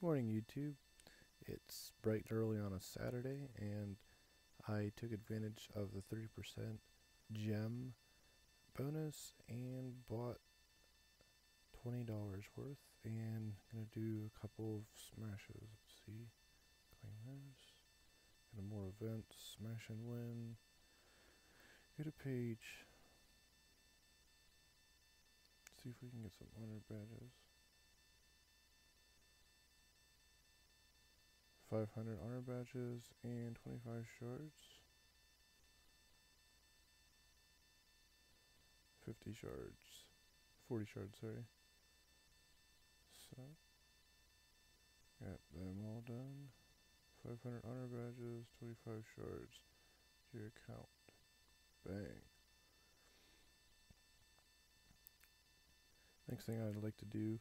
Morning, YouTube. It's bright and early on a Saturday, and I took advantage of the 30% gem bonus and bought $20 worth. And gonna do a couple of smashes. Let's see, claim those. And more events, smash and win. Go to page. See if we can get some honor badges. 500 honor badges and 25 shards. 50 shards. 40 shards, sorry. So, got them all done. 500 honor badges, 25 shards to your account. Bang. Next thing I'd like to do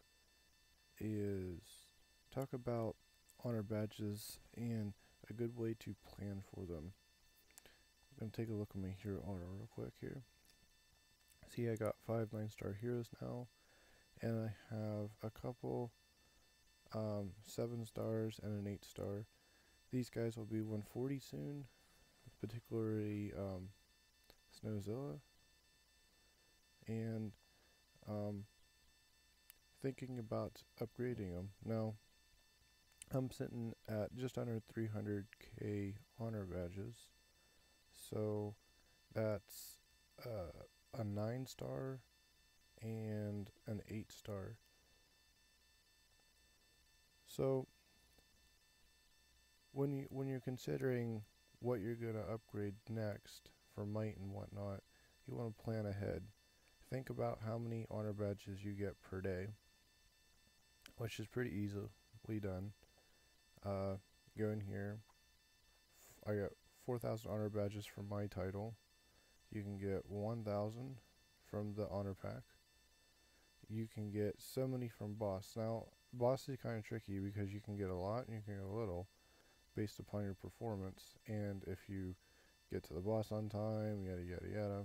is talk about honor badges and a good way to plan for them. I'm going to take a look at my hero honor real quick here. See, I got 5 9-star heroes now, and I have a couple 7 stars and an 8-star. These guys will be 140 soon, particularly Snowzilla, and thinking about upgrading them. Now, I'm sitting at just under 300k honor badges, so that's a 9-star and an 8-star. So when you're considering what you're gonna upgrade next for might and whatnot, you want to plan ahead. Think about how many honor badges you get per day, which is pretty easily done. Go in here. I got 4,000 honor badges from my title. You can get 1,000 from the honor pack. You can get so many from boss. Now, boss is kind of tricky because you can get a lot and you can get a little based upon your performance, and if you get to the boss on time, yada yada yada.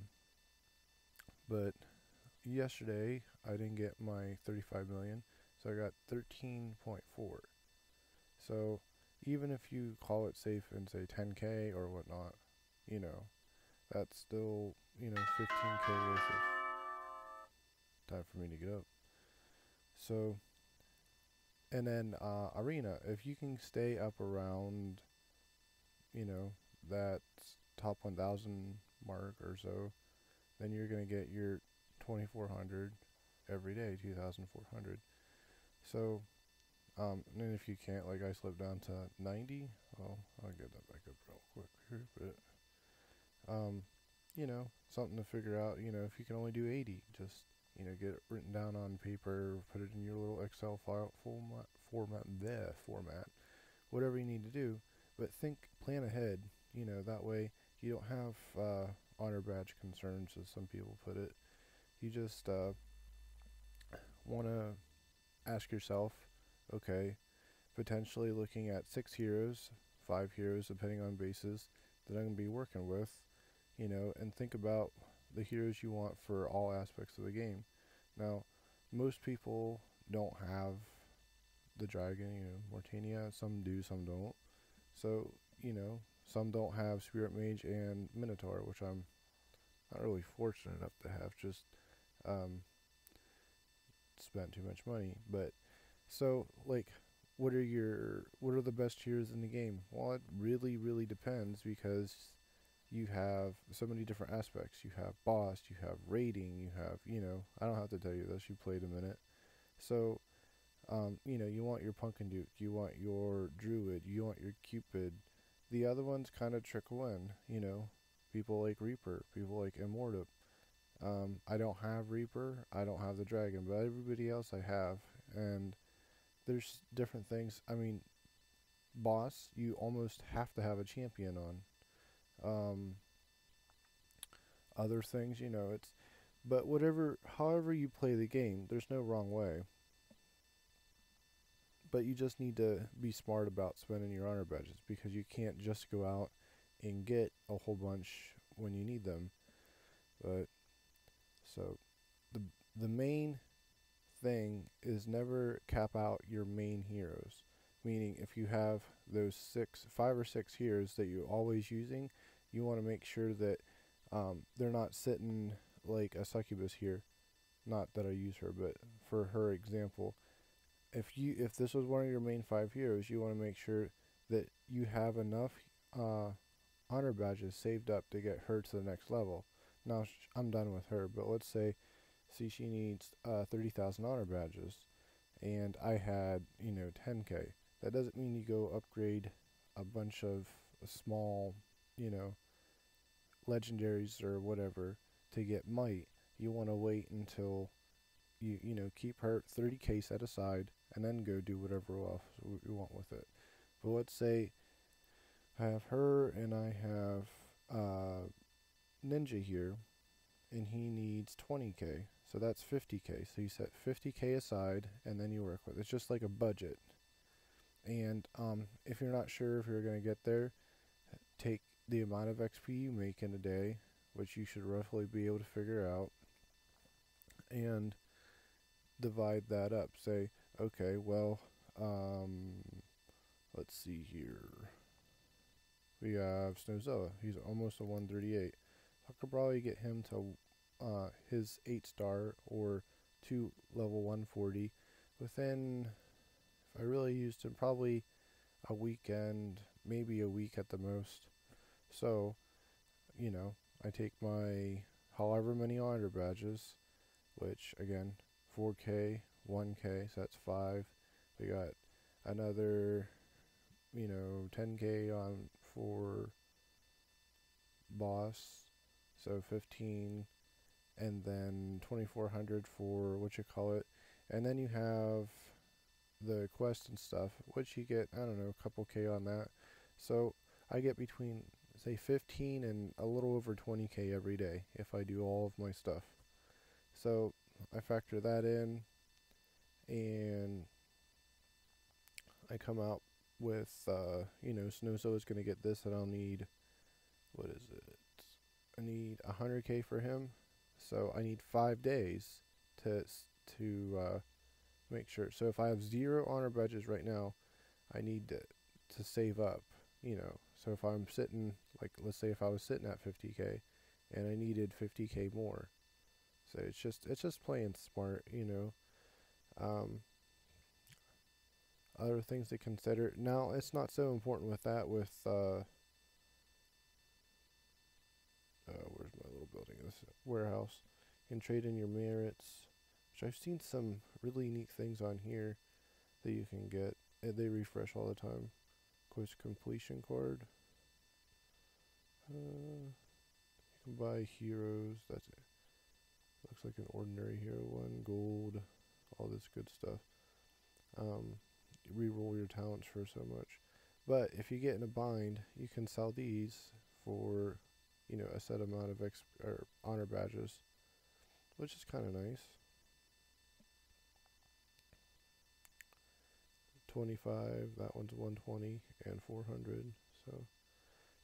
But yesterday I didn't get my 35 million, so I got 13.4. So even if you call it safe and say 10k or whatnot, you know, that's still, 15k worth of time for me to get up. So, and then arena, if you can stay up around, that top 1,000 mark or so, then you're going to get your 2,400 every day, 2,400. So, and then if you can't, like I slipped down to 90, well, I'll get that back up real quick here, but, something to figure out, if you can only do 80, just, get it written down on paper, put it in your little Excel file format, whatever you need to do, but plan ahead, that way you don't have, honor badge concerns, as some people put it. You just, want to ask yourself, okay, potentially looking at 6 heroes, 5 heroes, depending on bases, that I'm going to be working with, and think about the heroes you want for all aspects of the game. Now, most people don't have the dragon, Mortania. Some do, some don't. So, some don't have Spirit Mage and Minotaur, which I'm not really fortunate enough to have. Just spent too much money. But so, like, what are the best heroes in the game? Well, it really, really depends, because you have so many different aspects. You have boss, you have raiding, you have, I don't have to tell you this, you played a minute. So, you want your Pumpkin Duke, you want your Druid, you want your Cupid. The other ones kind of trickle in, people like Reaper, people like Immortal. I don't have Reaper, I don't have the Dragon, but everybody else I have, and there's different things. I mean, boss, you almost have to have a champion on. Other things, but however you play the game, there's no wrong way. But you just need to be smart about spending your honor badges, because you can't just go out and get a whole bunch when you need them. But so the main thing is never cap out your main heroes. meaning if you have those 5 or 6 heroes that you're always using, you want to make sure that they're not sitting like a succubus here. Not that I use her, but for her example, if this was one of your main 5 heroes, you want to make sure that you have enough honor badges saved up to get her to the next level. Now I'm done with her, but let's say, see, she needs 30,000 honor badges, and I had 10k. That doesn't mean you go upgrade a bunch of small legendaries or whatever to get might. You want to wait until you keep her 30k set aside and then go do whatever else you want with it. But let's say I have her and I have Ninja here, and he needs 20k, so that's 50k. So you set 50k aside and then you work with it. It's just like a budget. And if you're not sure if you're going to get there, take the amount of XP you make in a day, which you should roughly be able to figure out, and divide that up. Say, okay, well, let's see here. We have Snowzoa. He's almost a 138. I could probably get him to his 8-star or to level 140 within, if I really used him, probably a weekend, maybe a week at the most. So, I take my however many honor badges, which again, 4k, 1k, so that's 5. We got another, 10k on for boss, so 15, and then 2400 for and then you have the quest and stuff, which you get, I don't know, a couple k on that. So I get between, say, 15 and a little over 20k every day if I do all of my stuff. So I factor that in, and I come out with, Snowzoa is going to get this, and I'll need, what is it? I need 100k for him, so I need 5 days to make sure. So if I have 0 honor badges right now, I need to save up, So if I'm sitting, like, let's say if I was sitting at 50k, and I needed 50k more, so it's just playing smart, Other things to consider. Now, it's not so important with that. Where's my little building? This warehouse. You can trade in your merits, which I've seen some really neat things on here that you can get. They refresh all the time. Quest completion card. You can buy heroes. That's it. Looks like an ordinary hero one. Gold. All this good stuff. Reroll your talents for so much. But if you get in a bind, you can sell these for, a set amount of or honor badges, which is kind of nice. 25, that one's 120 and 400. So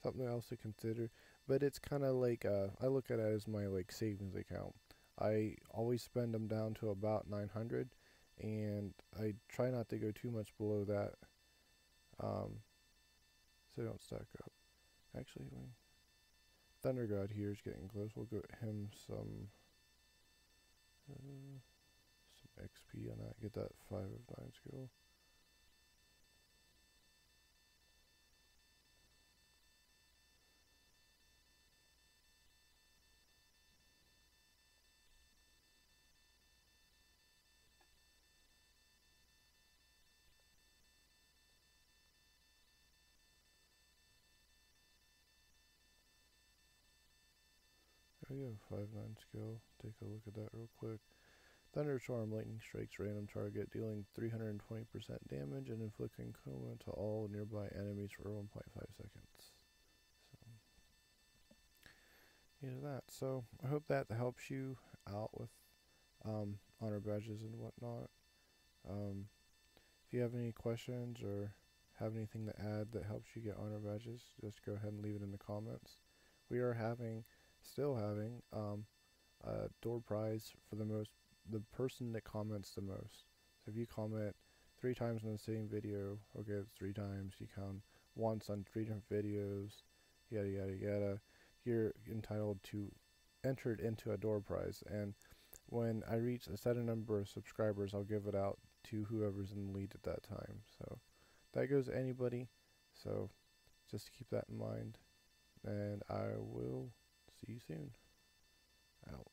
something else to consider. But it's kind of like I look at it as my like savings account. I always spend them down to about 900, and I try not to go too much below that, so they don't stack up. Actually, Thunder God here is getting close. We'll get him some XP on that. Get that 5 of 9 skill. There we go, 5/9 skill. Take a look at that real quick. Thunder Charm, lightning strikes random target, dealing 320% damage and inflicting coma to all nearby enemies for 1.5 seconds. So, that. So I hope that helps you out with honor badges and whatnot. If you have any questions or have anything to add that helps you get honor badges, just go ahead and leave it in the comments. We are still having a door prize for the person that comments the most. So if you comment 3 times in the same video. Okay, it's 3 times. You count once on 3 different videos, yada yada yada. You're entitled to enter it into a door prize, and when I reach a certain number of subscribers, I'll give it out to whoever's in the lead at that time. So that goes to anybody. So just keep that in mind, and I will see you soon. Out.